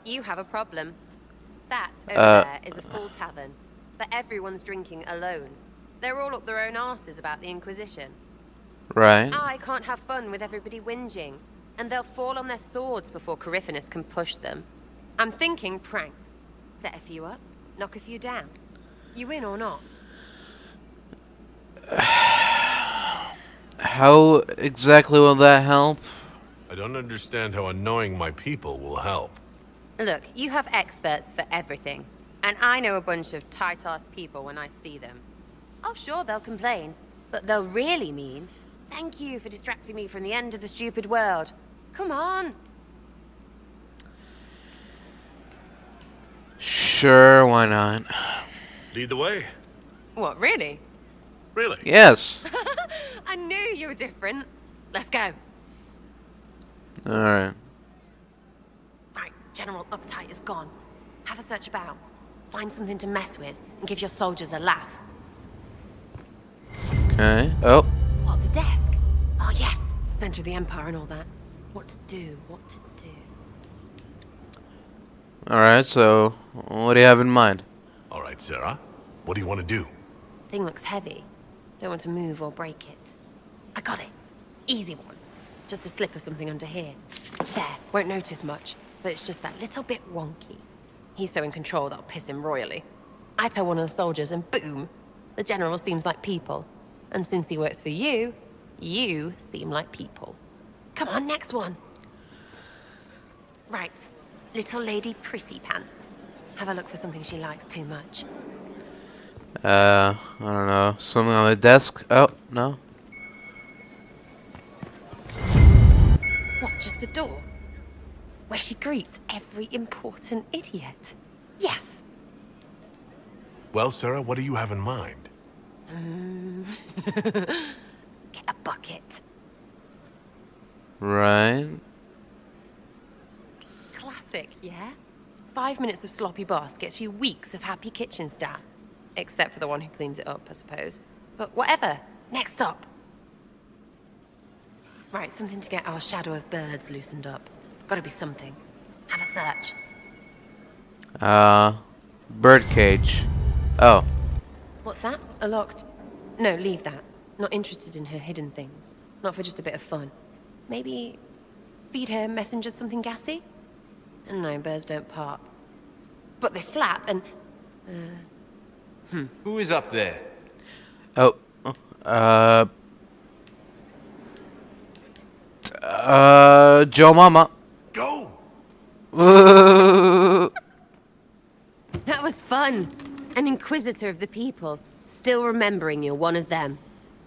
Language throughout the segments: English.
You have a problem. That over Uh, there is a full tavern, but everyone's drinking alone. They're all up their own arses about the Inquisition. right. I can't have fun with everybody whinging, and they'll fall on their swords before Coryphanus can push them. I'm thinking pranks. Set a few up, knock a few down. You in or not? How exactly will that help? I don't understand how annoying my people will help. Look, you have experts for everything, and I know a bunch of tight-ass people when I see them. Oh, sure, they'll complain, but they'll really mean, thank you for distracting me from the end of the stupid world. Come on. Sure, why not? Lead the way. What, really? Really? Yes. I knew you were different. Let's go. Alright. Right, general appetite is gone. Have a search about. Find something to mess with, and give your soldiers a laugh. Okay. Oh. What, the desk? Oh, yes. Center of the Empire and all that. What to do, what to do. Alright, so what do you have in mind? All right, Sarah. What do you want to do? Thing looks heavy. Don't want to move or break it. I got it. Easy one. Just a slip of something under here. There, won't notice much, but it's just that little bit wonky. He's so in control that'll piss him royally. I tell one of the soldiers and boom, the general seems like people. And since he works for you, you seem like people. Come on, next one. Right, little lady prissy pants. Have a look for something she likes too much. I don't know. Something on the desk? Oh, no. What, just the door? Where she greets every important idiot. Yes! Well, Sarah, what do you have in mind? Get a bucket. Right. Classic, yeah? 5 minutes of sloppy boss gets you weeks of happy kitchen staff. Except for the one who cleans it up, I suppose. But whatever. Next stop. Right, something to get our shadow of birds loosened up. Gotta be something. Have a search. Birdcage. Oh. What's that? A locked... No, leave that. Not interested in her hidden things. Not for just a bit of fun. Maybe... feed her messengers something gassy? No, birds don't pop. But they flap and... Who is up there? Oh. Joe Mama. Go! That was fun. An Inquisitor of the people. Still remembering you're one of them.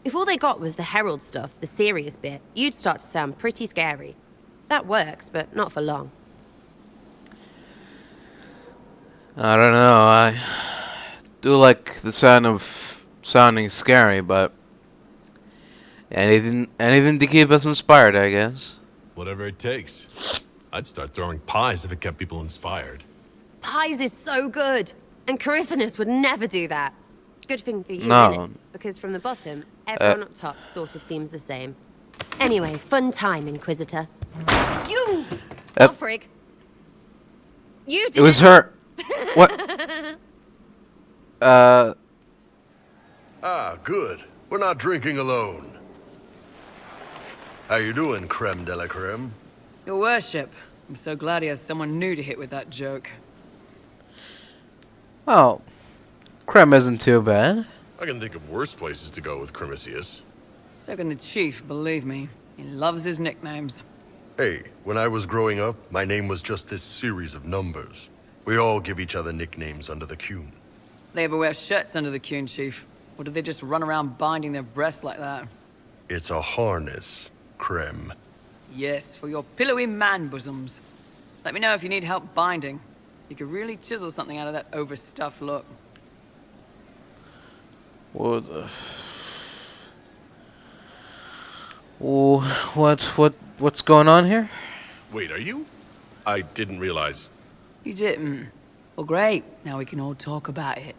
If all they got was the Herald stuff, the serious bit, you'd start to sound pretty scary. That works, but not for long. I don't know. I do like the sound of sounding scary, but anything to keep us inspired, I guess. Whatever it takes. I'd start throwing pies if it kept people inspired. Pies is so good! And Coryphanus would never do that. Good thing for you, No. innit? Because from the bottom, everyone up top sort of seems the same. Anyway, fun time, Inquisitor. You! Oh, frig. You did It was her. What? Ah, good. We're not drinking alone. How you doing, creme de la creme? Your worship, I'm so glad he has someone new to hit with that joke. Oh. Creme isn't too bad. I can think of worse places to go with Crimicius. So can the chief, believe me. He loves his nicknames. Hey, when I was growing up, my name was just this series of numbers. We all give each other nicknames under the Qun. They ever wear shirts under the Qun, chief? Or do they just run around binding their breasts like that? It's a harness, creme. Yes, for your pillowy man bosoms. Let me know if you need help binding. You could really chisel something out of that overstuffed look. What? What's going on here? Wait, are you? I didn't realize. You didn't? Well, great. Now we can all talk about it.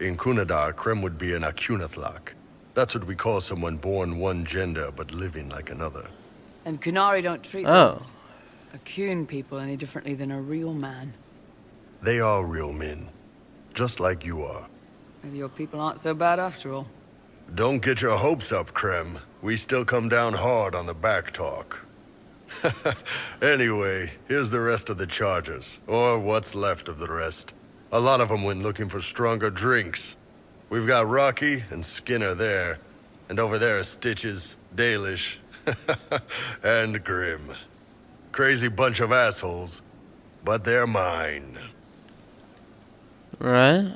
In Kunadar, creme would be an Akunathlak. That's what we call someone born one gender but living like another. And Kunari don't treat Oh. this Are Kuhn people any differently than a real man? They are real men, just like you are. Maybe your people aren't so bad after all. Don't get your hopes up, Krem. We still come down hard on the back talk. Anyway, here's the rest of the charges, or what's left of the rest. A lot of them went looking for stronger drinks. We've got Rocky and Skinner there, and over there are Stitches, Dalish, and Grim. Crazy bunch of assholes, but they're mine. Right.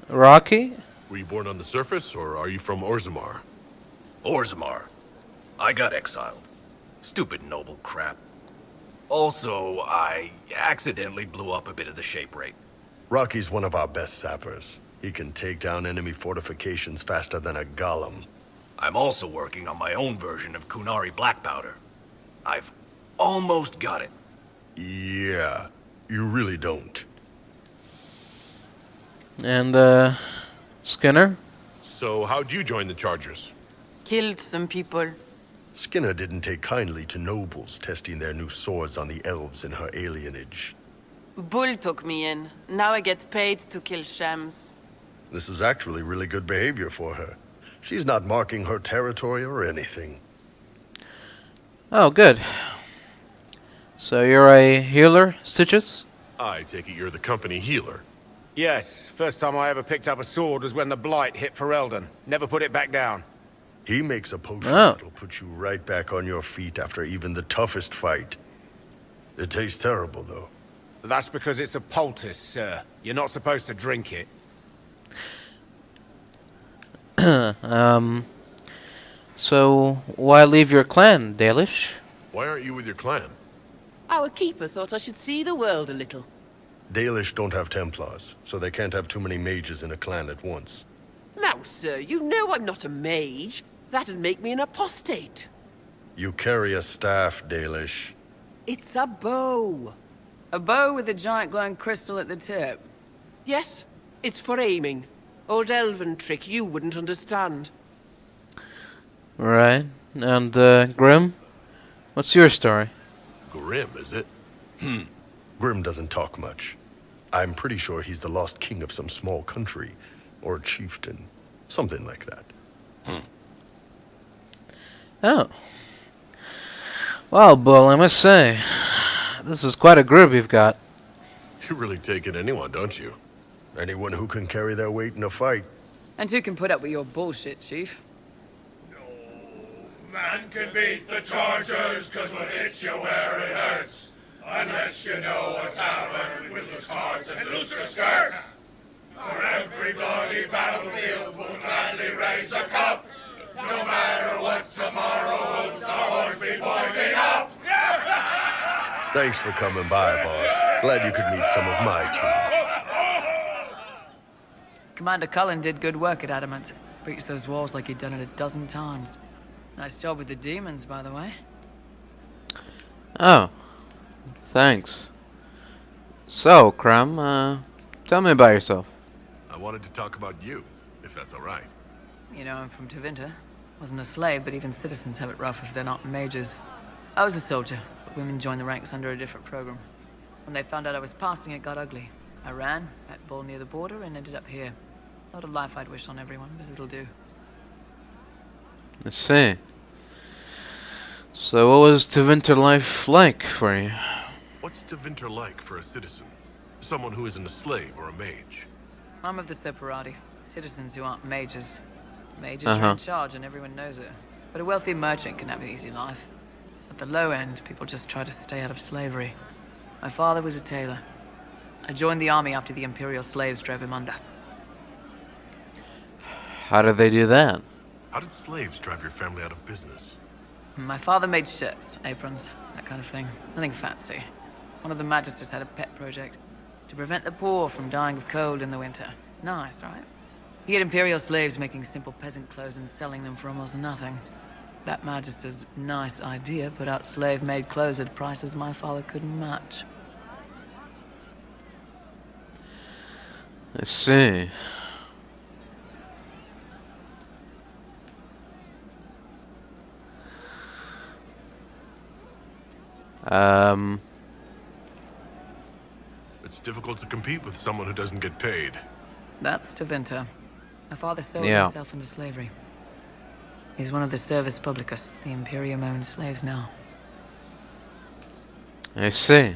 Rocky? Were you born on the surface, or are you from Orzammar? Orzammar. I got exiled. Stupid noble crap. Also, I accidentally blew up a bit of the shape rate. Rocky's one of our best sappers. He can take down enemy fortifications faster than a golem. I'm also working on my own version of Kunari black powder. I've almost got it. Yeah, you really don't. And, Skinner? So how'd you join the Chargers? Killed some people. Skinner didn't take kindly to nobles testing their new swords on the elves in her alienage. Bull took me in. Now I get paid to kill shams. This is actually really good behavior for her. She's not marking her territory or anything. Oh, good. So you're a healer, Stitches? I take it you're the company healer. Yes, first time I ever picked up a sword was when the Blight hit Ferelden. Never put it back down. He makes a potion Oh. that'll put you right back on your feet after even the toughest fight. It tastes terrible, though. That's because it's a poultice, sir. You're not supposed to drink it. So why leave your clan, Dalish? Why aren't you with your clan? Our keeper thought I should see the world a little. Dalish don't have Templars, so they can't have too many mages in a clan at once. Now, sir, you know I'm not a mage. That'd make me an apostate. You carry a staff, Dalish. It's a bow. A bow with a giant glowing crystal at the tip. Yes, it's for aiming. Old elven trick you wouldn't understand. Right. And, Grim? What's your story? Grim, is it? Grim doesn't talk much. I'm pretty sure he's the lost king of some small country, or a chieftain. Something like that. Oh. Well, Bull, I must say, this is quite a group you've got. You really take it anyone, don't you? Anyone who can carry their weight in a fight. And who can put up with your bullshit, Chief? Man can beat the Chargers, cause we'll hit you where it hurts. Unless you know a tavern with loose cards and looser skirts. For every bloody battlefield we'll gladly raise a cup. No matter what tomorrow holds, our horns be pointing up. Thanks for coming by, boss. Glad you could meet some of my team. Commander Cullen did good work at Adamant. Breached those walls like he'd done it a dozen times. Nice job with the demons, by the way. Oh. Thanks. So, Crum, tell me about yourself. I wanted to talk about you, if that's all right. You know, I'm from Tevinter. Wasn't a slave, but even citizens have it rough if they're not mages. I was a soldier, but women joined the ranks under a different program. When they found out I was passing, it got ugly. I ran, met Bull near the border, and ended up here. Not a life I'd wish on everyone, but it'll do. I see. So what was Tevinter life like for you? What's Tevinter like for a citizen? Someone who isn't a slave or a mage? I'm of the Separati, citizens who aren't mages. Mages are in charge and everyone knows it. But a wealthy merchant can have an easy life. At the low end, people just try to stay out of slavery. My father was a tailor. I joined the army after the Imperial slaves drove him under. How did they do that? How did slaves drive your family out of business? My father made shirts, aprons, that kind of thing. Nothing fancy. One of the magisters had a pet project. To prevent the poor from dying of cold in the winter. Nice, right? He had Imperial slaves making simple peasant clothes and selling them for almost nothing. That magister's nice idea put out slave-made clothes at prices my father couldn't match. I see. It's difficult to compete with someone who doesn't get paid. That's Tevinter. My father sold Yeah. himself into slavery. He's one of the Servus Publicus, the Imperium-owned slaves now. I see.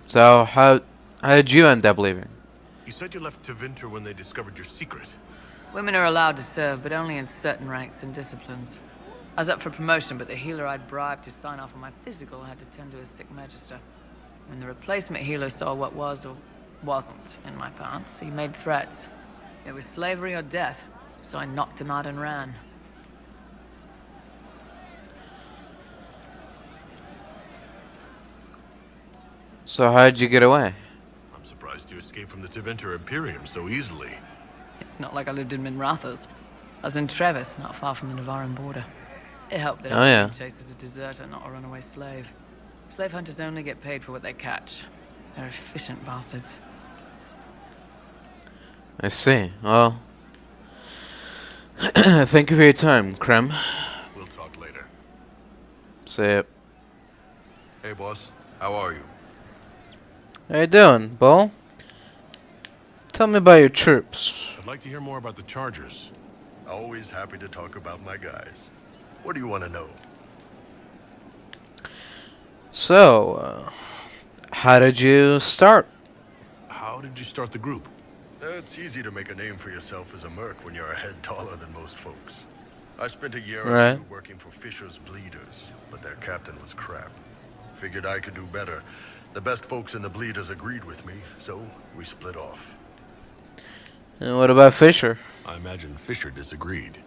So how did you end up leaving? You said you left Tevinter when they discovered your secret. Women are allowed to serve, but only in certain ranks and disciplines. I was up for promotion, but the healer I'd bribed to sign off on my physical had to tend to a sick magister. When the replacement healer saw what was or wasn't in my pants, he made threats. It was slavery or death, so I knocked him out and ran. So how did you get away? I'm surprised you escaped from the Tevinter Imperium so easily. It's not like I lived in Minrathous. I was in Trevis, not far from the Navarran border. It helped that Oh, I was yeah. being chased as a deserter, not a runaway slave. Slave hunters only get paid for what they catch. They're efficient bastards. I see. Well, thank you for your time, Krem. We'll talk later. See ya. Hey, boss. How are you? How you doing, Bull? Tell me about your troops. I'd like to hear more about the Chargers. Always happy to talk about my guys. What do you want to know? So, how did you start? How did you start the group? It's easy to make a name for yourself as a merc when you're a head taller than most folks. I spent a year or Right. two working for Fisher's Bleeders, but their captain was crap. Figured I could do better. The best folks in the Bleeders agreed with me, so we split off. And what about Fisher? I imagine Fisher disagreed.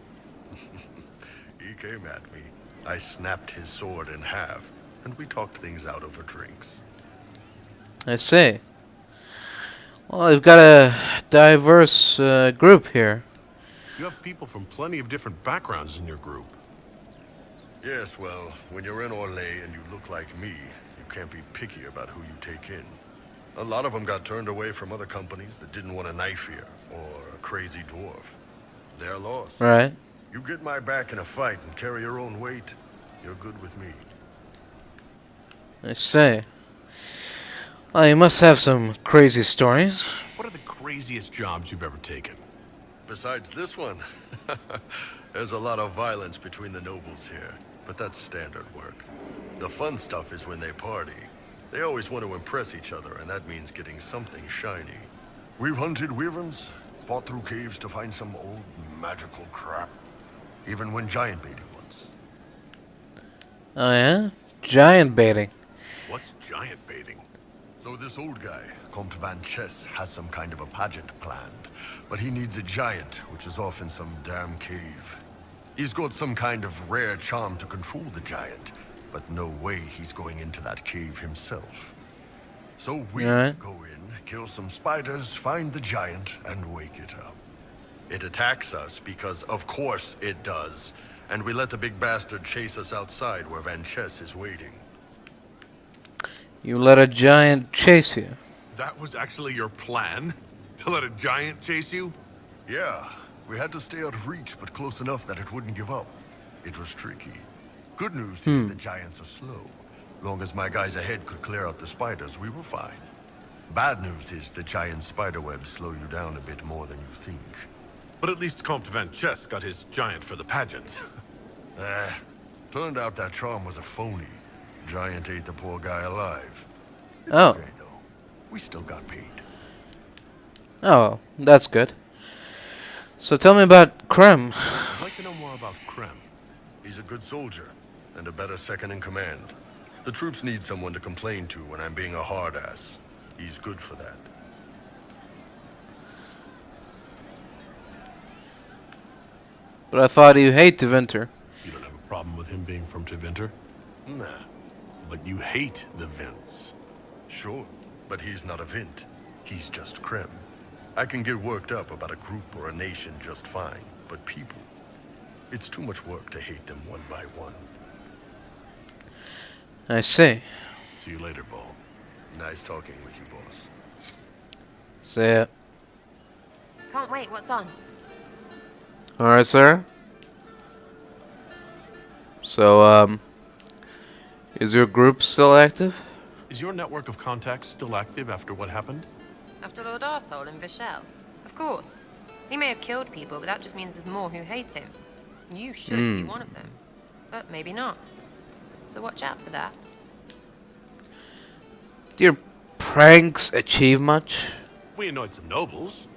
He came at me. I snapped his sword in half, and we talked things out over drinks. I see. Well, you've got a diverse group here. You have people from plenty of different backgrounds in your group. Yes, well, when you're in Orlais and you look like me, you can't be picky about who you take in. A lot of them got turned away from other companies that didn't want a knife here, or a crazy dwarf. Their loss. Right. You get my back in a fight and carry your own weight, you're good with me. I see. Well, you must have some crazy stories. What are the craziest jobs you've ever taken? Besides this one, there's a lot of violence between the nobles here, but that's standard work. The fun stuff is when they party. They always want to impress each other, and that means getting something shiny. We've hunted wyverns, fought through caves to find some old magical crap. Even went giant baiting once. Oh yeah? Giant baiting. What's giant baiting? So this old guy, Comte Van Chess, has some kind of a pageant planned. But he needs a giant, which is off in some damn cave. He's got some kind of rare charm to control the giant, but no way he's going into that cave himself. So we Alright. go in, kill some spiders, find the giant, and wake it up. It attacks us because, of course, it does. And we let the big bastard chase us outside where Van Chess is waiting. You let a giant chase you. That was actually your plan? To let a giant chase you? Yeah, we had to stay out of reach, but close enough that it wouldn't give up. It was tricky. Good news is the giants are slow. Long as my guys ahead could clear out the spiders, we were fine. Bad news is the giant spiderwebs slow you down a bit more than you think. But at least Comte Van Chess got his giant for the pageant. Turned out that charm was a phony. Giant ate the poor guy alive. It's Oh. okay, though. We still got paid. Oh, that's good. So tell me about Krem. I'd like to know more about Krem. He's a good soldier, and a better second in command. The troops need someone to complain to when I'm being a hard ass. He's good for that. But I thought you hate Tevinter. You don't have a problem with him being from Tevinter? Nah, But you hate the Vints. sure, but he's not a Vint. He's just Krem. I can get worked up about a group or a nation just fine, but people, it's too much work to hate them one by one. I see. See you later, Bull. Nice talking with you, boss. See ya. Can't wait, what's on? Alright, sir. So, Is your group still active? Is your network of contacts still active after what happened? After Lord Arsehole and Vishel? Of course. He may have killed people, but that just means there's more who hate him. You should be one of them. But maybe not. So watch out for that. Do your pranks achieve much? We annoyed some nobles.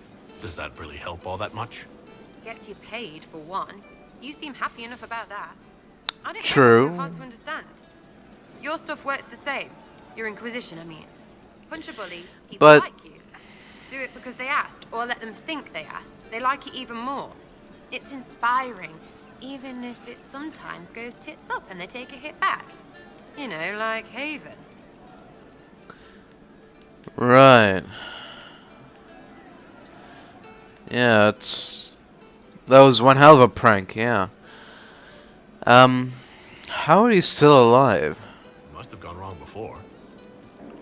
Does that really help all that much? Gets you paid, for one. You seem happy enough about that. I don't True. know, it's so hard to understand. Your stuff works the same. Your Inquisition, I mean. Punch a bully, people But- like you. Do it because they asked, or let them think they asked. They like it even more. It's inspiring, even if it sometimes goes tits up and they take a hit back. You know, like Haven. Right. Yeah, that was one hell of a prank, yeah. How are you still alive? Must have gone wrong before.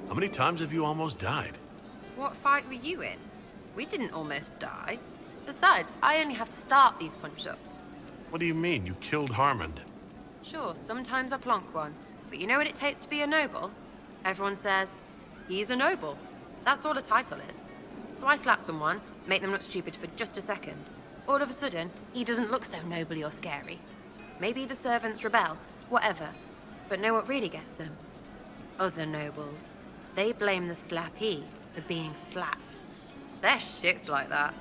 How many times have you almost died? What fight were you in? We didn't almost die. Besides, I only have to start these punch-ups. What do you mean? You killed Harmond. Sure, sometimes I plonk one. But you know what it takes to be a noble? Everyone says, he's a noble. That's all a title is. So I slap someone, make them look stupid for just a second. All of a sudden, he doesn't look so nobly or scary. Maybe the servants rebel, whatever. But know what really gets them? Other nobles. They blame the slappee for being slapped. Their shit's like that.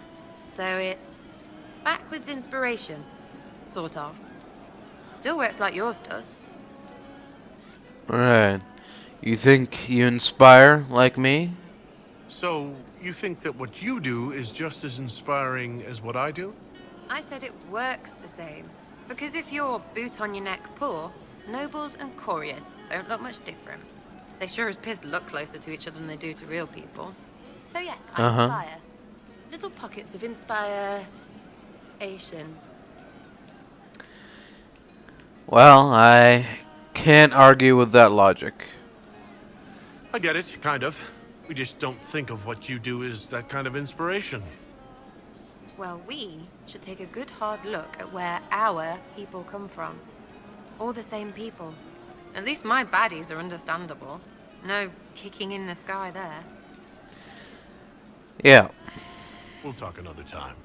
So it's backwards inspiration. Sort of. Still works like yours does. Right. You think you inspire like me? So, you think that what you do is just as inspiring as what I do? I said it works the same. Because if you're boot on your neck poor, nobles and couriers don't look much different. They sure as piss look closer to each other than they do to real people. So yes, I inspire. Little pockets of inspiration. Well, I can't argue with that logic. I get it, kind of. We just don't think of what you do as that kind of inspiration. Well, we should take a good hard look at where our people come from. All the same people. At least my baddies are understandable. No kicking in the sky there. Yeah. We'll talk another time.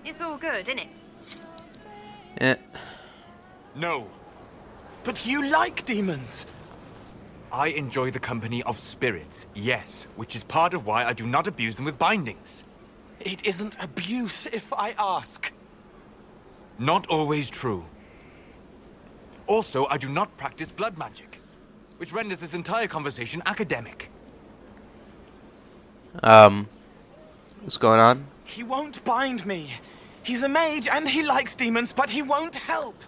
It's all good, isn't it? Eh. No. But you like demons! I enjoy the company of spirits, yes, which is part of why I do not abuse them with bindings. It isn't abuse, if I ask. Not always true. Also, I do not practice blood magic, which renders this entire conversation academic. What's going on? He won't bind me. He's a mage and he likes demons, but he won't help.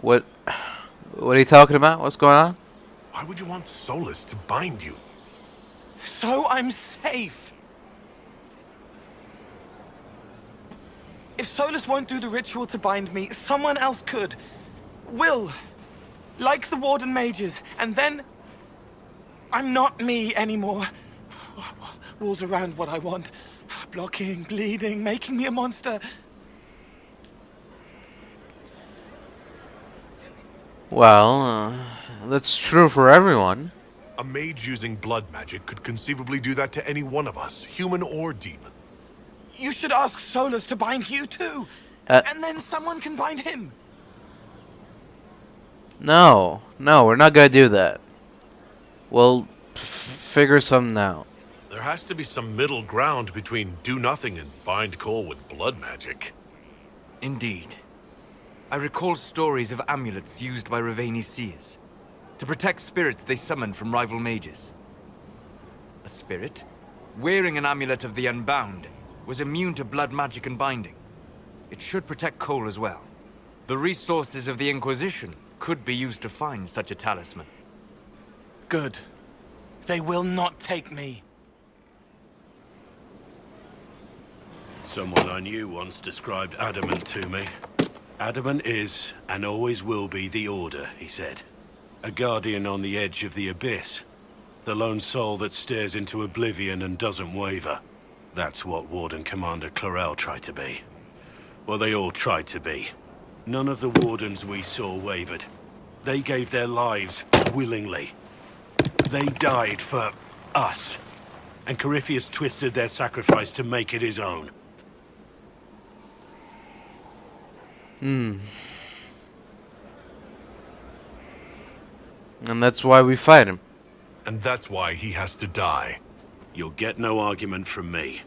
What are you talking about? What's going on? Why would you want Solus to bind you? So I'm safe. If Solus won't do the ritual to bind me, someone else could. Will. Like the Warden mages. And then I'm not me anymore. Walls around what I want. Blocking, bleeding, making me a monster. Well, that's true for everyone. A mage using blood magic could conceivably do that to any one of us, human or demon. You should ask Solus to bind you too. And then someone can bind him. No, we're not gonna do that. We'll figure something out. There has to be some middle ground between do nothing and bind Cole with blood magic. Indeed. I recall stories of amulets used by Raveni seers to protect spirits they summoned from rival mages. A spirit, wearing an amulet of the Unbound, was immune to blood magic and binding. It should protect Cole as well. The resources of the Inquisition could be used to find such a talisman. Good. They will not take me. Someone I knew once described adamant to me. Adamant is, and always will be, the Order, he said. A guardian on the edge of the abyss. The lone soul that stares into oblivion and doesn't waver. That's what Warden Commander Clarel tried to be. Well, they all tried to be. None of the Wardens we saw wavered. They gave their lives willingly. They died for us. And Corypheus twisted their sacrifice to make it his own. And that's why we fight him. And that's why he has to die. You'll get no argument from me.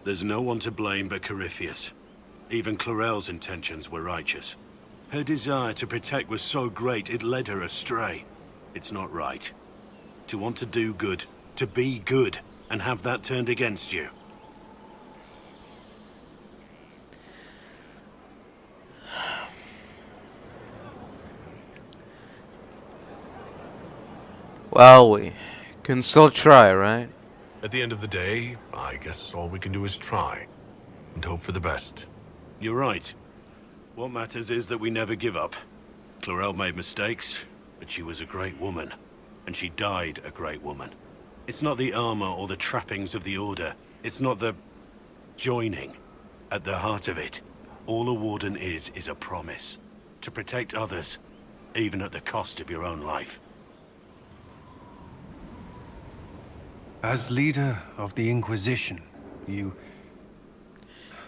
There's no one to blame but Corypheus. Even Chlorel's intentions were righteous. Her desire to protect was so great it led her astray. It's not right. To want to do good, to be good, and have that turned against you. Well, we can still try, right? At the end of the day, I guess all we can do is try. And hope for the best. You're right. What matters is that we never give up. Chlorel made mistakes, but she was a great woman. And she died a great woman. It's not the armor or the trappings of the Order. It's not the joining. At the heart of it, all a Warden is a promise. To protect others, even at the cost of your own life. As leader of the Inquisition, you...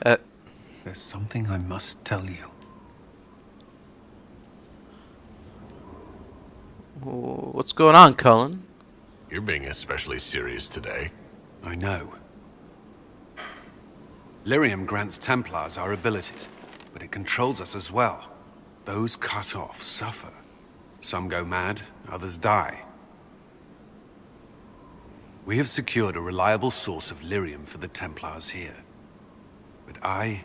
There's something I must tell you. What's going on, Cullen? You're being especially serious today. I know. Lyrium grants Templars our abilities, but it controls us as well. Those cut off suffer. Some go mad, others die. We have secured a reliable source of lyrium for the Templars here. But I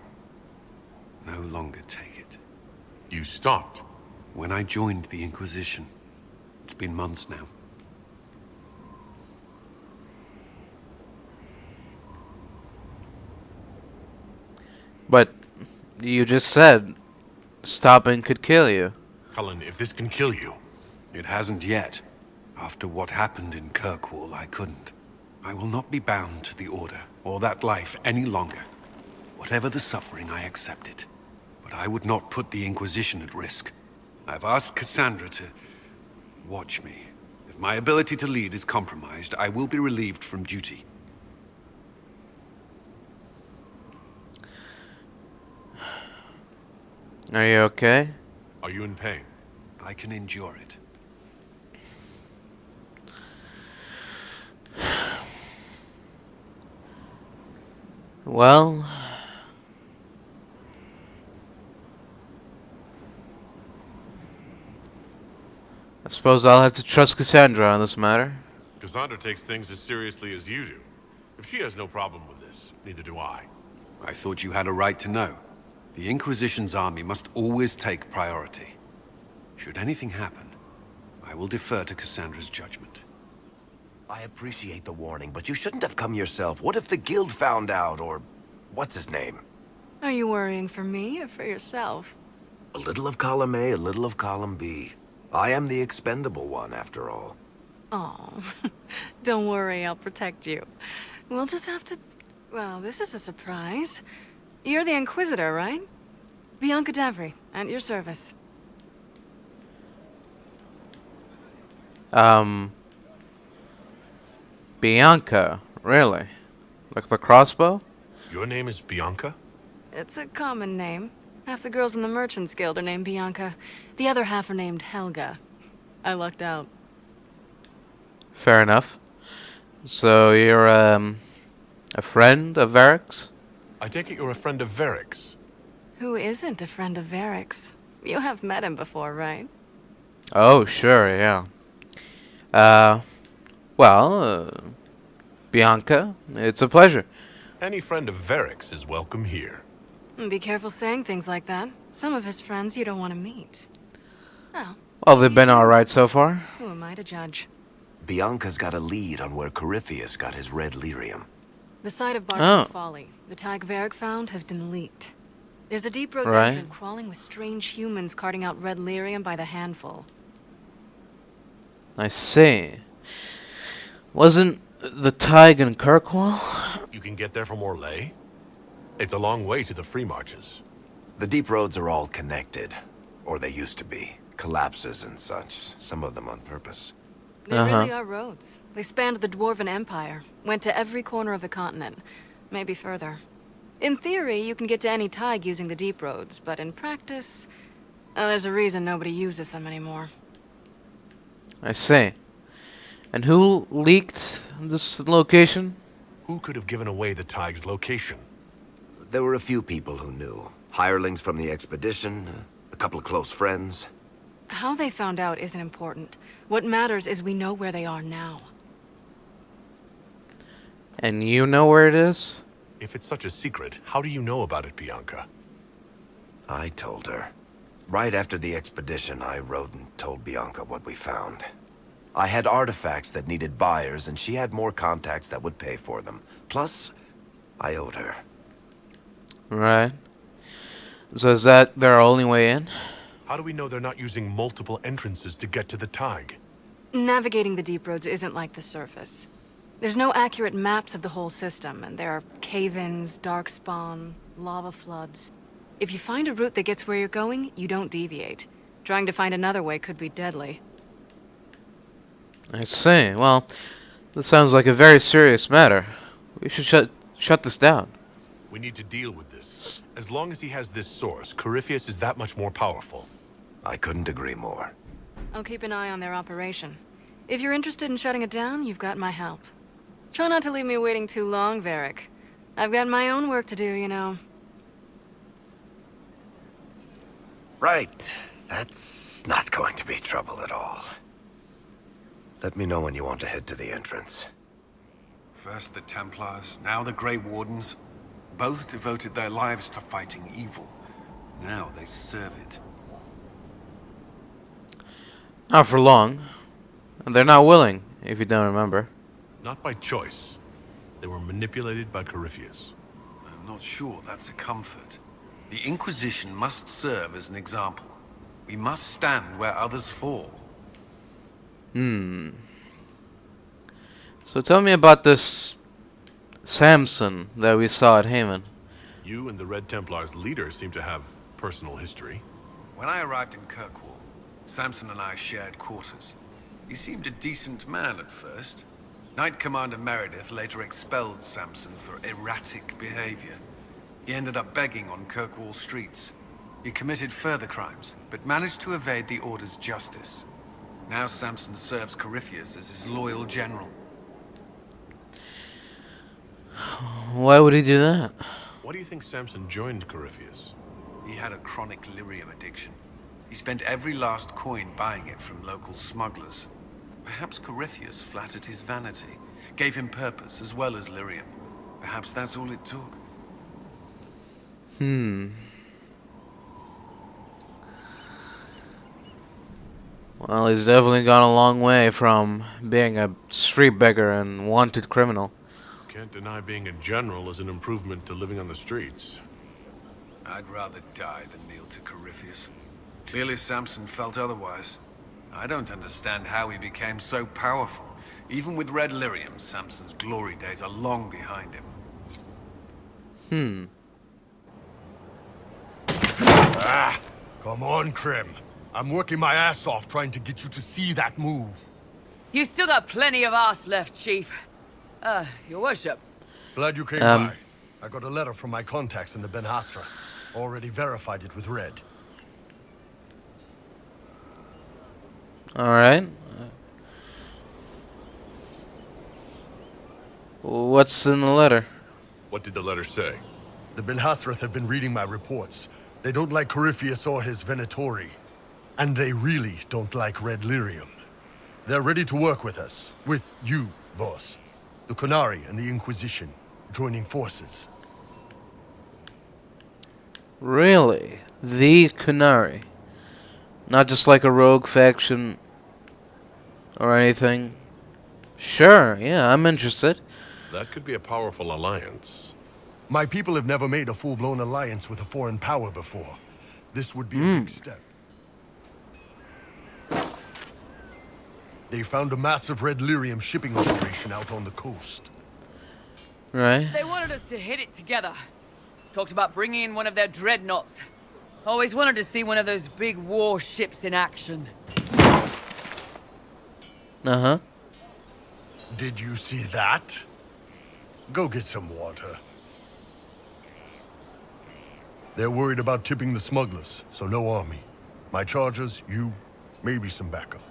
no longer take it. You stopped? When I joined the Inquisition. It's been months now. But you just said stopping could kill you. Cullen, if this can kill you... It hasn't yet. After what happened in Kirkwall, I couldn't. I will not be bound to the Order, or that life any longer. Whatever the suffering, I accept it. But I would not put the Inquisition at risk. I've asked Cassandra to watch me. If my ability to lead is compromised, I will be relieved from duty. Are you okay? Are you in pain? I can endure it. Well... I suppose I'll have to trust Cassandra on this matter. Cassandra takes things as seriously as you do. If she has no problem with this, neither do I. I thought you had a right to know. The Inquisition's army must always take priority. Should anything happen, I will defer to Cassandra's judgment. I appreciate the warning, but you shouldn't have come yourself. What if the Guild found out, or... what's his name? Are you worrying for me or for yourself? A little of column A, a little of column B. I am the expendable one, after all. Oh, don't worry, I'll protect you. We'll just have to... Well, this is a surprise. You're the Inquisitor, right? Bianca Davry, at your service. Bianca, really? Like the crossbow? Your name is Bianca? It's a common name. Half the girls in the Merchants Guild are named Bianca. The other half are named Helga. I lucked out. Fair enough. So you're, a friend of Varric's? I take it you're a friend of Varric's. Who isn't a friend of Varric's? You have met him before, right? Oh, sure, yeah. Bianca, it's a pleasure. Any friend of Varric's is welcome here. Be careful saying things like that. Some of his friends you don't want to meet. Well, they've been alright so far. Who am I to judge? Bianca's got a lead on where Corypheus got his red lyrium. The site of Barton's Folly, the tag Varric found, has been leaked. There's a deep road entrance crawling with strange humans carting out red lyrium by the handful. I see. Wasn't the Tig in Kirkwall? You can get there from Orlais? It's a long way to the Free Marches. The deep roads are all connected. Or they used to be. collapses and such, some of them on purpose. They really are roads. They spanned the Dwarven Empire, went to every corner of the continent, maybe further. In theory, you can get to any tide using the deep roads, but in practice, there's a reason nobody uses them anymore. I see. And who leaked this location? Who could have given away the Tig's location? There were a few people who knew. Hirelings from the expedition, a couple of close friends. How they found out isn't important. What matters is we know where they are now. And you know where it is? If it's such a secret, how do you know about it, Bianca? I told her. Right after the expedition, I wrote and told Bianca what we found. I had artifacts that needed buyers, and she had more contacts that would pay for them. Plus, I owed her. Right. So is that their only way in? How do we know they're not using multiple entrances to get to the Tig? Navigating the deep roads isn't like the surface. There's no accurate maps of the whole system, and there are cave-ins, darkspawn, lava floods. If you find a route that gets where you're going, you don't deviate. Trying to find another way could be deadly. I see. Well, this sounds like a very serious matter. We should shut this down. We need to deal with this. As long as he has this source, Corypheus is that much more powerful. I couldn't agree more. I'll keep an eye on their operation. If you're interested in shutting it down, you've got my help. Try not to leave me waiting too long, Varric. I've got my own work to do, you know. Right. That's not going to be trouble at all. Let me know when you want to head to the entrance. First the Templars, now the Grey Wardens. Both devoted their lives to fighting evil. Now they serve it. Not for long. They're not willing, if you don't remember. Not by choice. They were manipulated by Corypheus. I'm not sure that's a comfort. The Inquisition must serve as an example. We must stand where others fall. So tell me about this Samson that we saw at Haven. You and the Red Templar's leader seem to have personal history. When I arrived in Kirkwall, Samson and I shared quarters. He seemed a decent man at first. Knight Commander Meredith later expelled Samson for erratic behavior. He ended up begging on Kirkwall streets. He committed further crimes, but managed to evade the Order's justice. Now Samson serves Corypheus as his loyal general. Why would he do that? Why do you think Samson joined Corypheus? He had a chronic lyrium addiction. He spent every last coin buying it from local smugglers. Perhaps Corypheus flattered his vanity, gave him purpose as well as lyrium. Perhaps that's all it took. Well, he's definitely gone a long way from being a street beggar and wanted criminal. Can't deny being a general is an improvement to living on the streets. I'd rather die than kneel to Corypheus. Clearly Samson felt otherwise. I don't understand how he became so powerful. Even with red lyrium, Samson's glory days are long behind him. Come on, Krim. I'm working my ass off trying to get you to see that move. You still got plenty of arse left, Chief. Your worship. Glad you came by. I got a letter from my contacts in the Ben Hasra. Already verified it with Red. Alright. What's in the letter? What did the letter say? The Ben Hasrath have been reading my reports. They don't like Corypheus or his Venatori. And they really don't like Red Lyrium. They're ready to work with us. With you, boss. The Qunari and the Inquisition, joining forces. Really? The Qunari? Not just like a rogue faction or anything? Sure, yeah, I'm interested. That could be a powerful alliance. My people have never made a full-blown alliance with a foreign power before. This would be a big step. They found a massive Red Lyrium shipping operation out on the coast. Right. They wanted us to hit it together. Talked about bringing in one of their dreadnoughts. Always wanted to see one of those big warships in action. Uh-huh. Did you see that? Go get some water. They're worried about tipping the smugglers, so no army. My charges, you, maybe some backup.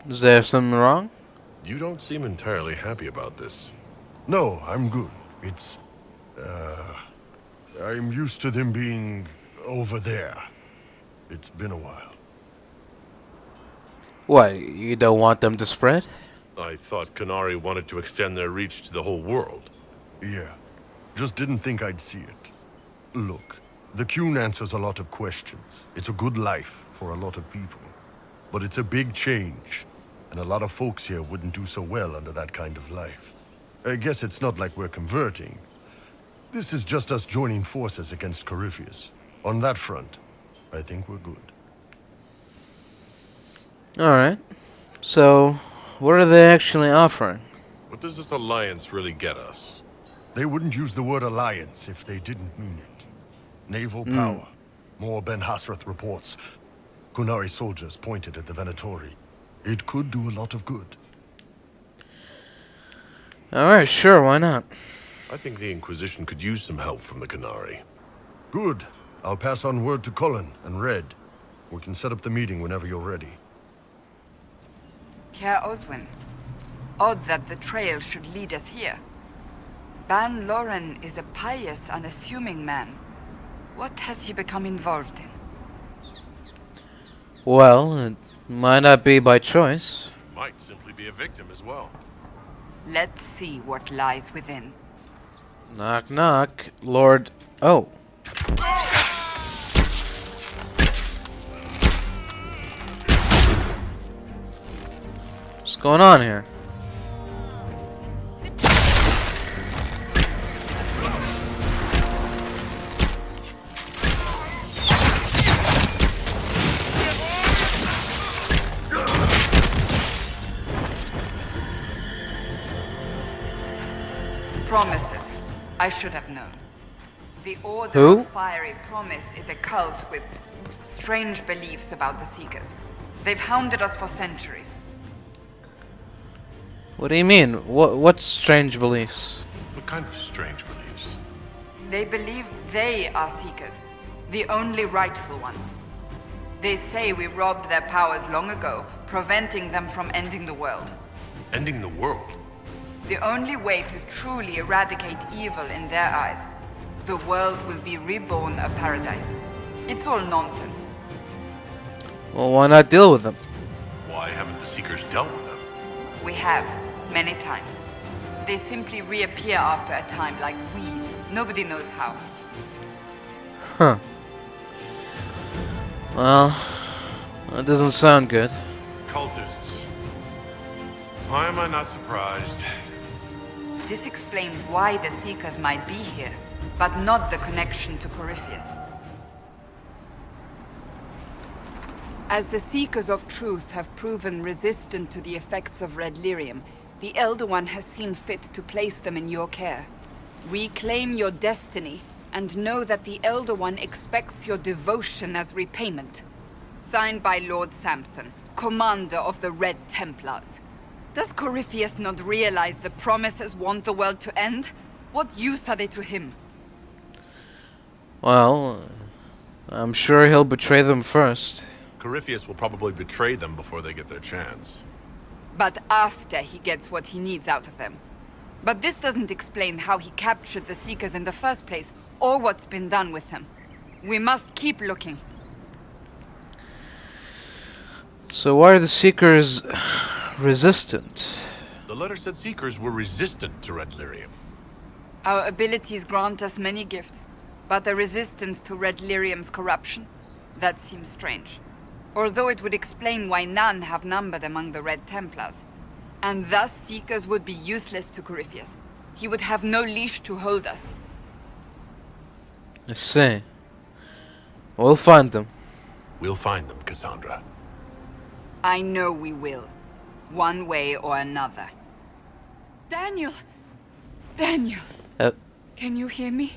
Is there something wrong? You don't seem entirely happy about this. No, I'm good. It's, I'm used to them being over there. It's been a while. What, you don't want them to spread? I thought Qunari wanted to extend their reach to the whole world. Yeah, just didn't think I'd see it. Look, the Qun answers a lot of questions. It's a good life for a lot of people. But it's a big change, and a lot of folks here wouldn't do so well under that kind of life. I guess it's not like we're converting. This is just us joining forces against Corypheus. On that front, I think we're good. Alright. So, what are they actually offering? What does this alliance really get us? They wouldn't use the word alliance if they didn't mean it. Naval power. More Ben Hasrath reports. Qunari soldiers pointed at the Venatori. It could do a lot of good. Alright, sure, why not? I think the Inquisition could use some help from the Qunari. Good. I'll pass on word to Colin and Red. We can set up the meeting whenever you're ready. Care Oswin. Odd that the trail should lead us here. Ban Loren is a pious, unassuming man. What has he become involved in? Well, it might not be by choice. Might simply be a victim as well. Let's see what lies within. Knock, knock. Lord... Oh. What's going on here? Promises. I should have known. The Order Who? of Fiery Promise is a cult with strange beliefs about the Seekers. They've hounded us for centuries. What do you mean? What strange beliefs? What kind of strange beliefs? They believe they are Seekers, the only rightful ones. They say we robbed their powers long ago, preventing them from ending the world. Ending the world? The only way to truly eradicate evil in their eyes, the world will be reborn a paradise. It's all nonsense. Well, why not deal with them? Why haven't the Seekers dealt with them? We have, many times. They simply reappear after a time like weeds. Nobody knows how. Huh. Well, that doesn't sound good. Cultists. Why am I not surprised? This explains why the Seekers might be here, but not the connection to Corypheus. As the Seekers of Truth have proven resistant to the effects of red lyrium, the Elder One has seen fit to place them in your care. Reclaim your destiny, and know that the Elder One expects your devotion as repayment. Signed by Lord Samson, Commander of the Red Templars. Does Corypheus not realize the promises want the world to end? What use are they to him? Well, I'm sure he'll betray them first. Corypheus will probably betray them before they get their chance. But after he gets what he needs out of them. But this doesn't explain how he captured the Seekers in the first place, or what's been done with them. We must keep looking. So why are the Seekers resistant? The letter said Seekers were resistant to red lyrium. Our abilities grant us many gifts, but a resistance to red lyrium's corruption? That seems strange. Although it would explain why none have numbered among the Red Templars. And thus Seekers would be useless to Corypheus. He would have no leash to hold us. I see. We'll find them. We'll find them, Cassandra. I know we will. One way or another. Daniel! Daniel! Can you hear me?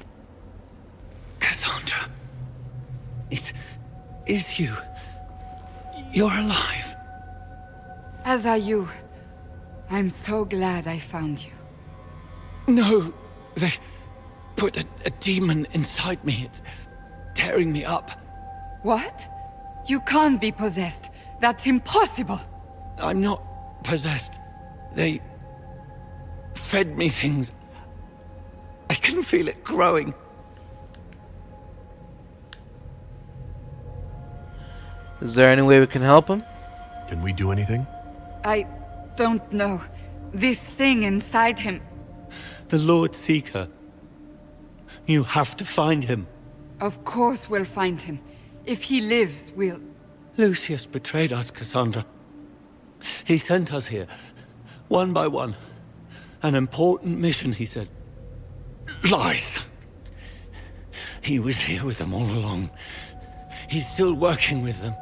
Cassandra. It is you. You're alive. As are you. I'm so glad I found you. No, they put a demon inside me. It's tearing me up. What? You can't be possessed. That's impossible. I'm not possessed. They fed me things. I can feel it growing. Is there any way we can help him? Can we do anything? I don't know. This thing inside him... The Lord Seeker. You have to find him. Of course we'll find him. If he lives, we'll... Lucius betrayed us, Cassandra. He sent us here, one by one. An important mission, he said. Lies. He was here with them all along. He's still working with them.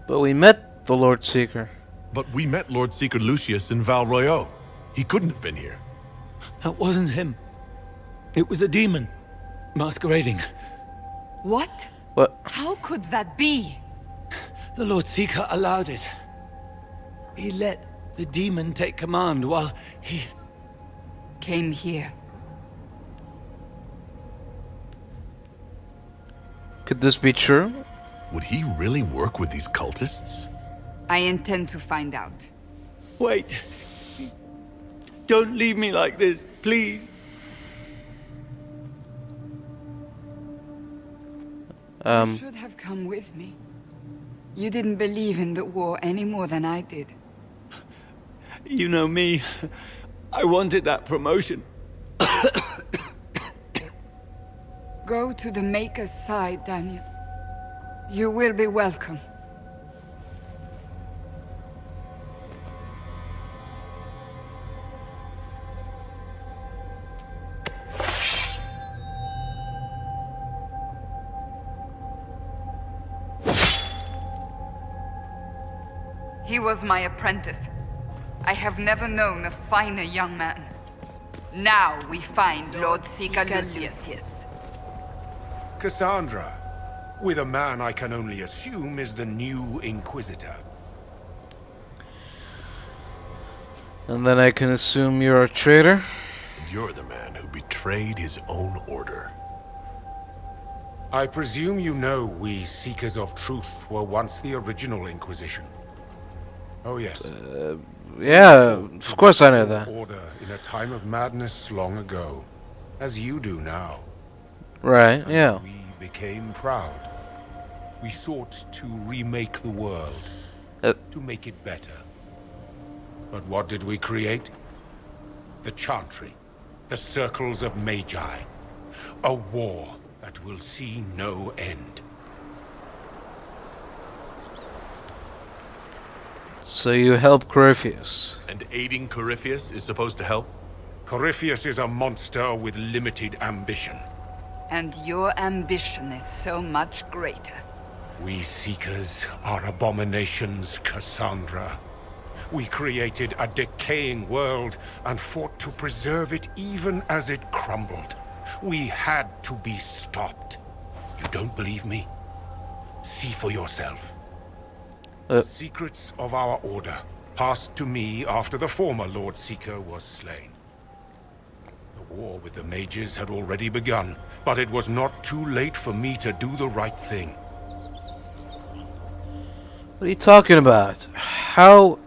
But we met the Lord Seeker. But we met Lord Seeker Lucius in Val Royeaux. He couldn't have been here. That wasn't him. It was a demon, masquerading. What? What? How could that be? The Lord Seeker allowed it. He let the demon take command while he... came here. Could this be true? Would he really work with these cultists? I intend to find out. Wait. Don't leave me like this, please. You should have come with me. You didn't believe in the war any more than I did. You know me. I wanted that promotion. Go to the Maker's side, Daniel. You will be welcome. He was my apprentice. I have never known a finer young man. Now we find Lord Seeker Lucius. Cassandra, with a man I can only assume is the new Inquisitor. And then I can assume you're a traitor? You're the man who betrayed his own order. I presume you know we Seekers of Truth were once the original Inquisition. Oh yes. Yeah, of course I know that. Order in a time of madness long ago, as you do now. Right, yeah. We became proud. We sought to remake the world, to make it better. But what did we create? The Chantry, the Circles of Magi. A war that will see no end. So you help Corypheus. And aiding Corypheus is supposed to help? Corypheus is a monster with limited ambition. And your ambition is so much greater. We Seekers are abominations, Cassandra. We created a decaying world and fought to preserve it even as it crumbled. We had to be stopped. You don't believe me? See for yourself. The secrets of our order, passed to me after the former Lord Seeker was slain. The war with the mages had already begun, but it was not too late for me to do the right thing. What are you talking about? How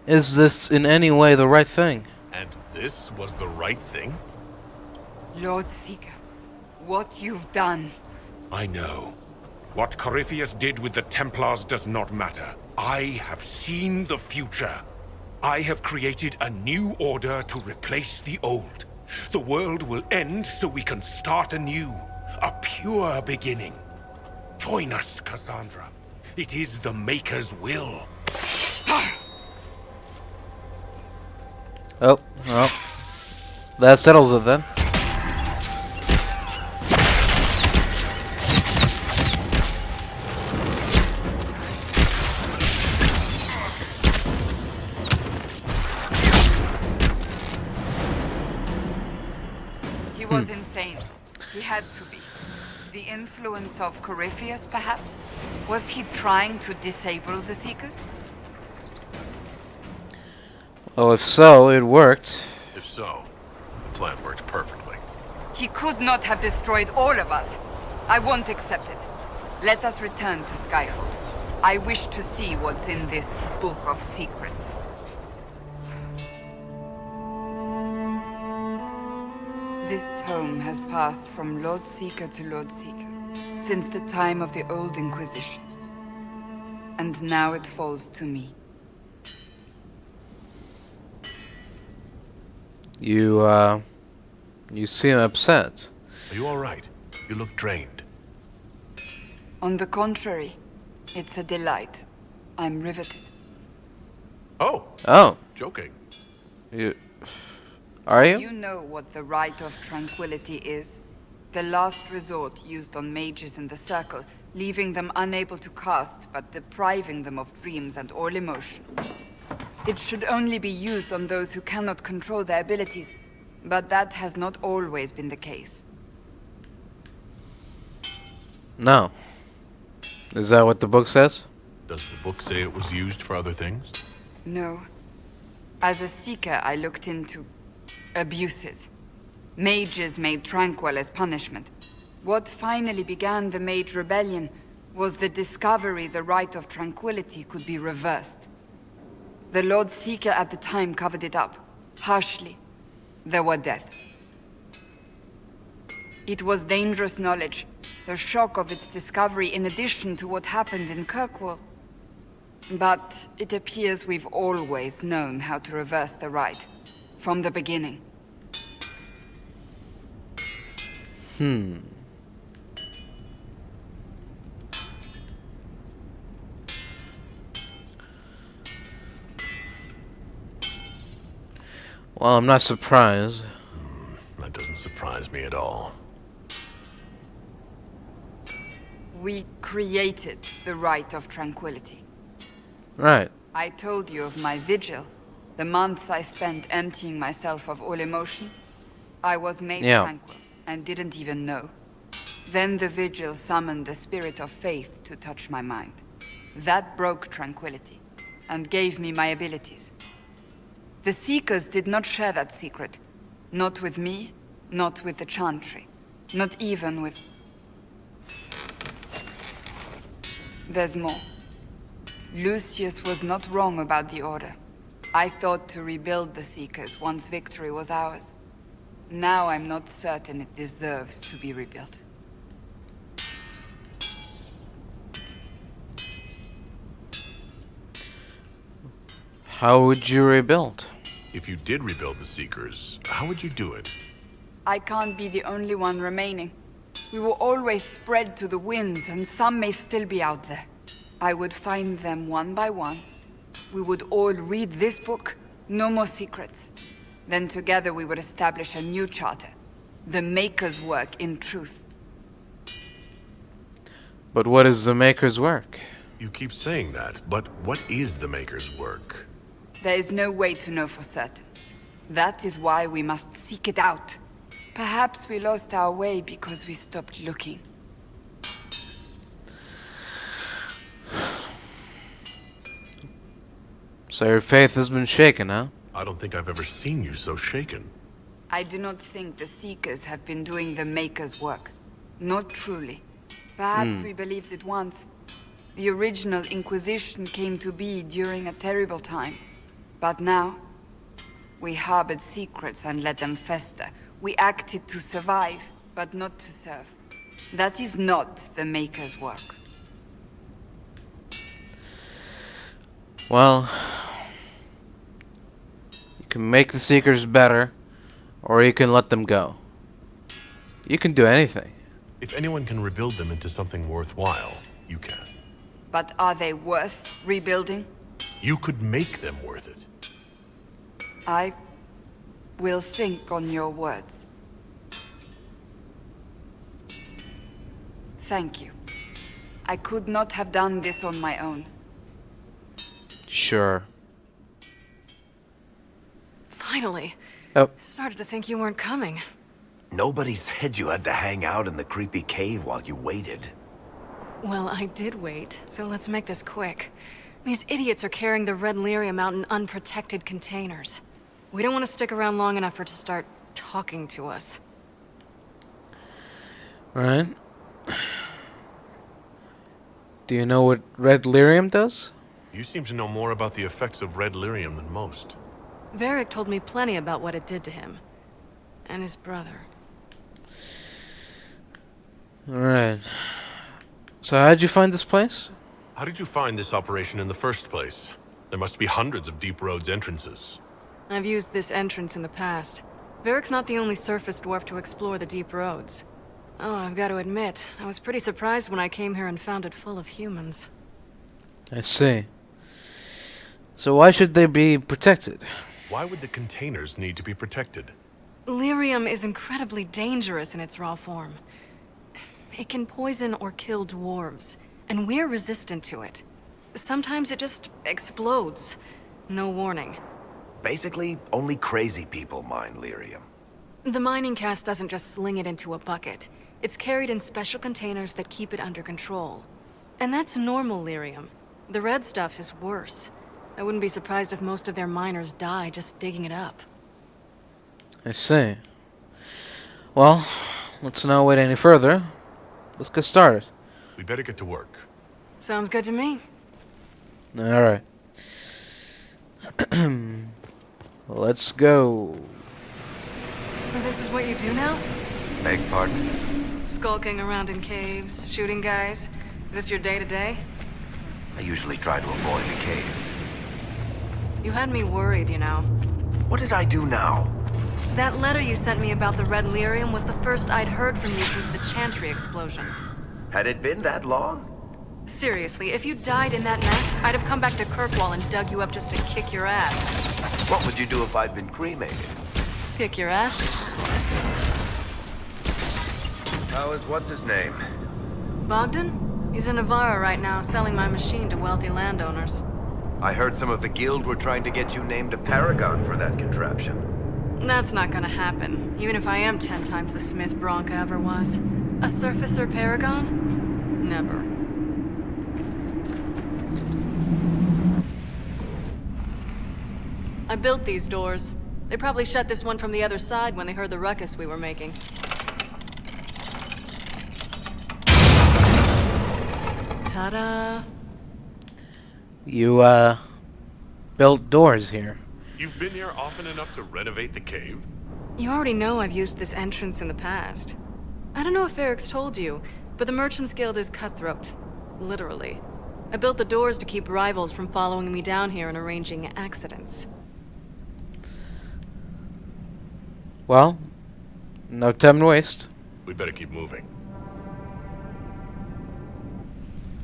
is this in any way the right thing? And this was the right thing? Lord Seeker, what you've done... I know. What Corypheus did with the Templars does not matter. I have seen the future. I have created a new order to replace the old. The world will end so we can start anew. A pure beginning. Join us, Cassandra. It is the Maker's will. Oh, well. That settles it then. He was insane. He had to be. The influence of Corypheus, perhaps? Was he trying to disable the Seekers? Well, if so, it worked. If so, the plan works perfectly. He could not have destroyed all of us. I won't accept it. Let us return to Skyhold. I wish to see what's in this book of secrets. This tome has passed from Lord Seeker to Lord Seeker, since the time of the Old Inquisition. And now it falls to me. You seem upset. Are you all right? You look drained. On the contrary, it's a delight. I'm riveted. Oh. Oh. Joking. Are you? You know what the Rite of Tranquility is? The last resort used on mages in the Circle, leaving them unable to cast, but depriving them of dreams and all emotion. It should only be used on those who cannot control their abilities, but that has not always been the case. No. Is that what the book says? Does the book say it was used for other things? No. As a Seeker, I looked into abuses. Mages made Tranquil as punishment. What finally began the Mage Rebellion was the discovery the Rite of Tranquility could be reversed. The Lord Seeker at the time covered it up, harshly. There were deaths. It was dangerous knowledge, the shock of its discovery in addition to what happened in Kirkwall. But it appears we've always known how to reverse the Rite, from the beginning. Well, I'm not surprised. That doesn't surprise me at all. We created the Rite of Tranquility. Right. I told you of my vigil, the months I spent emptying myself of all emotion. I was made tranquil, and didn't even know. Then the vigil summoned the spirit of faith to touch my mind. That broke tranquility, and gave me my abilities. The Seekers did not share that secret. Not with me, not with the Chantry. Not even with... There's more. Lucius was not wrong about the Order. I thought to rebuild the Seekers once victory was ours. Now I'm not certain it deserves to be rebuilt. How would you rebuild? If you did rebuild the Seekers, how would you do it? I can't be the only one remaining. We will always spread to the winds, and some may still be out there. I would find them one by one. We would all read this book, no more secrets. Then together we would establish a new charter. The Maker's work in truth. But what is the Maker's work? You keep saying that, but what is the Maker's work? There is no way to know for certain. That is why we must seek it out. Perhaps we lost our way because we stopped looking. So your faith has been shaken, huh? I don't think I've ever seen you so shaken. I do not think the Seekers have been doing the Maker's work. Not truly. Perhaps we believed it once. The original Inquisition came to be during a terrible time. But now, we harbored secrets and let them fester. We acted to survive, but not to serve. That is not the Maker's work. Well, you can make the Seekers better, or you can let them go. You can do anything. If anyone can rebuild them into something worthwhile, you can. But are they worth rebuilding? You could make them worth it. I will think on your words. Thank you. I could not have done this on my own. Sure. Finally. Oh. I started to think you weren't coming. Nobody said you had to hang out in the creepy cave while you waited. Well, I did wait, so let's make this quick. These idiots are carrying the red lyrium out in unprotected containers. We don't want to stick around long enough for it to start talking to us. Right. Do you know what red lyrium does? You seem to know more about the effects of red lyrium than most. Varric told me plenty about what it did to him. And his brother. Alright. So how'd you find this place? How did you find this operation in the first place? There must be hundreds of deep roads entrances. I've used this entrance in the past. Varric's not the only surface dwarf to explore the deep roads. Oh, I've got to admit, I was pretty surprised when I came here and found it full of humans. I see. So why should they be protected? Why would the containers need to be protected? Lyrium is incredibly dangerous in its raw form. It can poison or kill dwarves, and we're resistant to it. Sometimes it just explodes. No warning. Basically, only crazy people mine lyrium. The mining cast doesn't just sling it into a bucket. It's carried in special containers that keep it under control. And that's normal lyrium. The red stuff is worse. I wouldn't be surprised if most of their miners die just digging it up. I see. Well, let's not wait any further. Let's get started. We better get to work. Sounds good to me. Alright. Let's go. So this is what you do now? Beg pardon? Skulking around in caves, shooting guys? Is this your day-to-day? I usually try to avoid the caves. You had me worried, you know. What did I do now? That letter you sent me about the red lyrium was the first I'd heard from you since the Chantry explosion. Had it been that long? Seriously, if you died in that mess, I'd have come back to Kirkwall and dug you up just to kick your ass. What would you do if I'd been cremated? Kick your ass, of course. How is what's-his-name? Bogdan? He's in Navarra right now, selling my machine to wealthy landowners. I heard some of the guild were trying to get you named a paragon for that contraption. That's not gonna happen, even if I am 10 times the Smith Bronca ever was. A surfacer paragon? Never. I built these doors. They probably shut this one from the other side when they heard the ruckus we were making. Ta-da! You, built doors here. You've been here often enough to renovate the cave? You already know I've used this entrance in the past. I don't know if Eric's told you, but the Merchants Guild is cutthroat. Literally. I built the doors to keep rivals from following me down here and arranging accidents. Well, no time to waste. We better keep moving.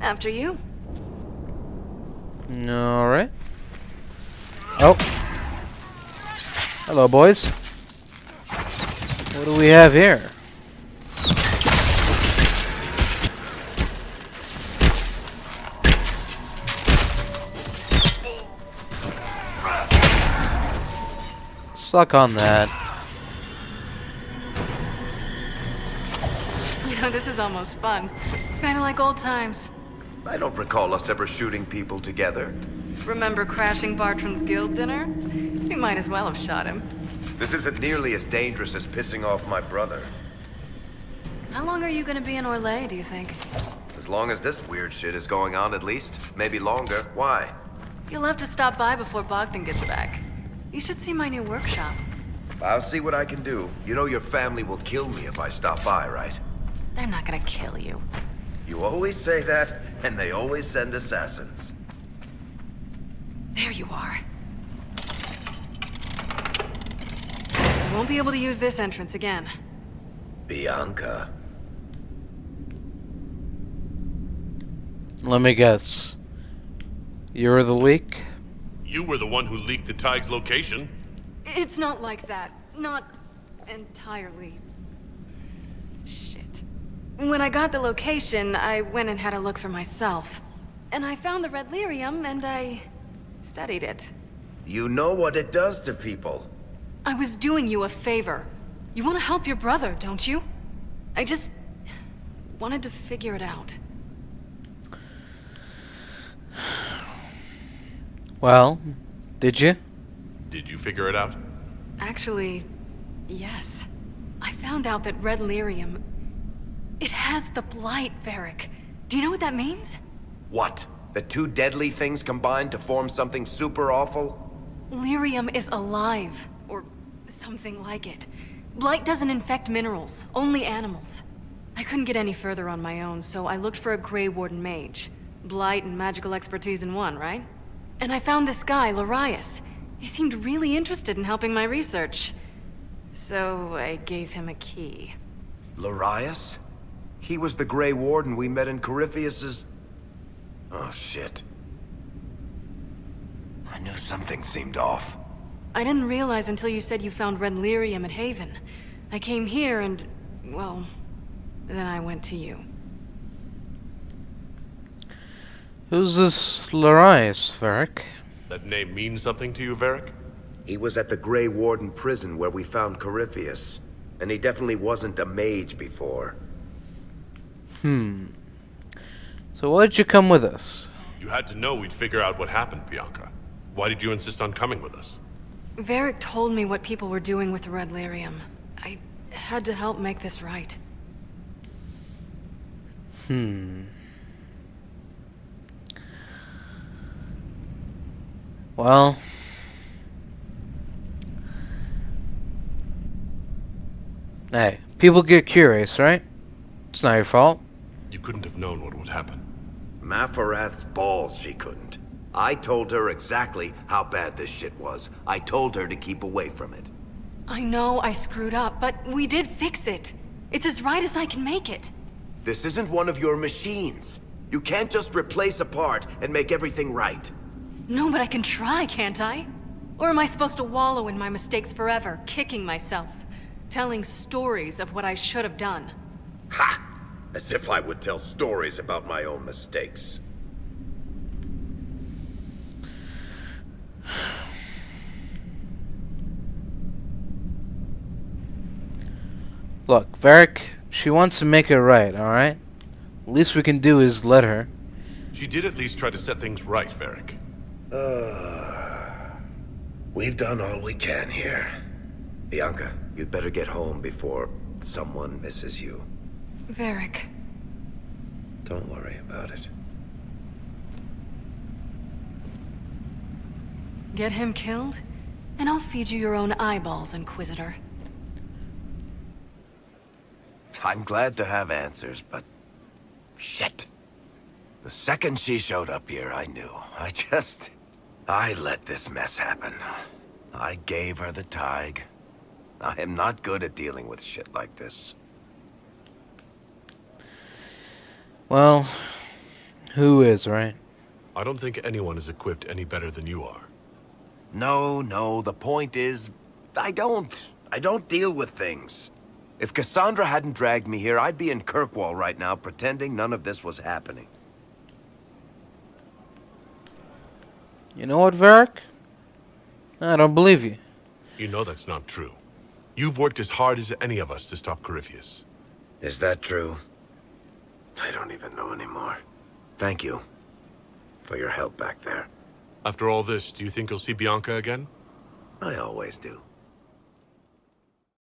After you. Alright. Oh. Hello, boys. What do we have here? Suck on that. You know, this is almost fun. Kinda like old times. I don't recall us ever shooting people together. Remember crashing Bartran's guild dinner? We might as well have shot him. This isn't nearly as dangerous as pissing off my brother. How long are you gonna be in Orlais, do you think? As long as this weird shit is going on, at least. Maybe longer. Why? You'll have to stop by before Bogdan gets back. You should see my new workshop. I'll see what I can do. You know your family will kill me if I stop by, right? They're not gonna kill you. You always say that, and they always send assassins. There you are. I won't be able to use this entrance again. Bianca. Let me guess. You're the leak? You were the one who leaked the Tig's location. It's not like that. Not entirely. Shit. When I got the location, I went and had a look for myself. And I found the red lyrium, and I studied it. You know what it does to people. I was doing you a favor. You want to help your brother, don't you? I just wanted to figure it out. Well, did you? Did you figure it out? Actually, yes. I found out that red lyrium... It has the blight, Varric. Do you know what that means? What? The two deadly things combined to form something super awful? Lyrium is alive, or something like it. Blight doesn't infect minerals, only animals. I couldn't get any further on my own, so I looked for a Grey Warden mage. Blight and magical expertise in one, right? And I found this guy, Larius. He seemed really interested in helping my research. So I gave him a key. Larius? He was the Grey Warden we met in Corypheus's... Oh, shit. I knew something seemed off. I didn't realize until you said you found red lyrium at Haven. I came here and, well, then I went to you. Who's this Larius, Varric? That name means something to you, Varric? He was at the Grey Warden prison where we found Corypheus. And he definitely wasn't a mage before. So why did you come with us? You had to know we'd figure out what happened, Bianca. Why did you insist on coming with us? Varric told me what people were doing with the red lyrium. I had to help make this right. Well... Hey, people get curious, right? It's not your fault. You couldn't have known what would happen. Mafarath's balls, she couldn't. I told her exactly how bad this shit was. I told her to keep away from it. I know I screwed up, but we did fix it. It's as right as I can make it. This isn't one of your machines. You can't just replace a part and make everything right. No, but I can try, can't I? Or am I supposed to wallow in my mistakes forever, kicking myself, telling stories of what I should have done? Ha! As if I would tell stories about my own mistakes. Look, Varric, she wants to make it right, alright? Least we can do is let her. She did at least try to set things right, Varric. We've done all we can here. Bianca, you'd better get home before someone misses you. Varric. Don't worry about it. Get him killed, and I'll feed you your own eyeballs, Inquisitor. I'm glad to have answers, but... shit. The second she showed up here, I knew. I let this mess happen. I gave her the Tig. I am not good at dealing with shit like this. Well, who is, right? I don't think anyone is equipped any better than you are. No, the point is... I don't deal with things. If Cassandra hadn't dragged me here, I'd be in Kirkwall right now, pretending none of this was happening. You know what, Varric? I don't believe you. You know that's not true. You've worked as hard as any of us to stop Corypheus. Is that true? I don't even know anymore. Thank you for your help back there. After all this, do you think you'll see Bianca again? I always do.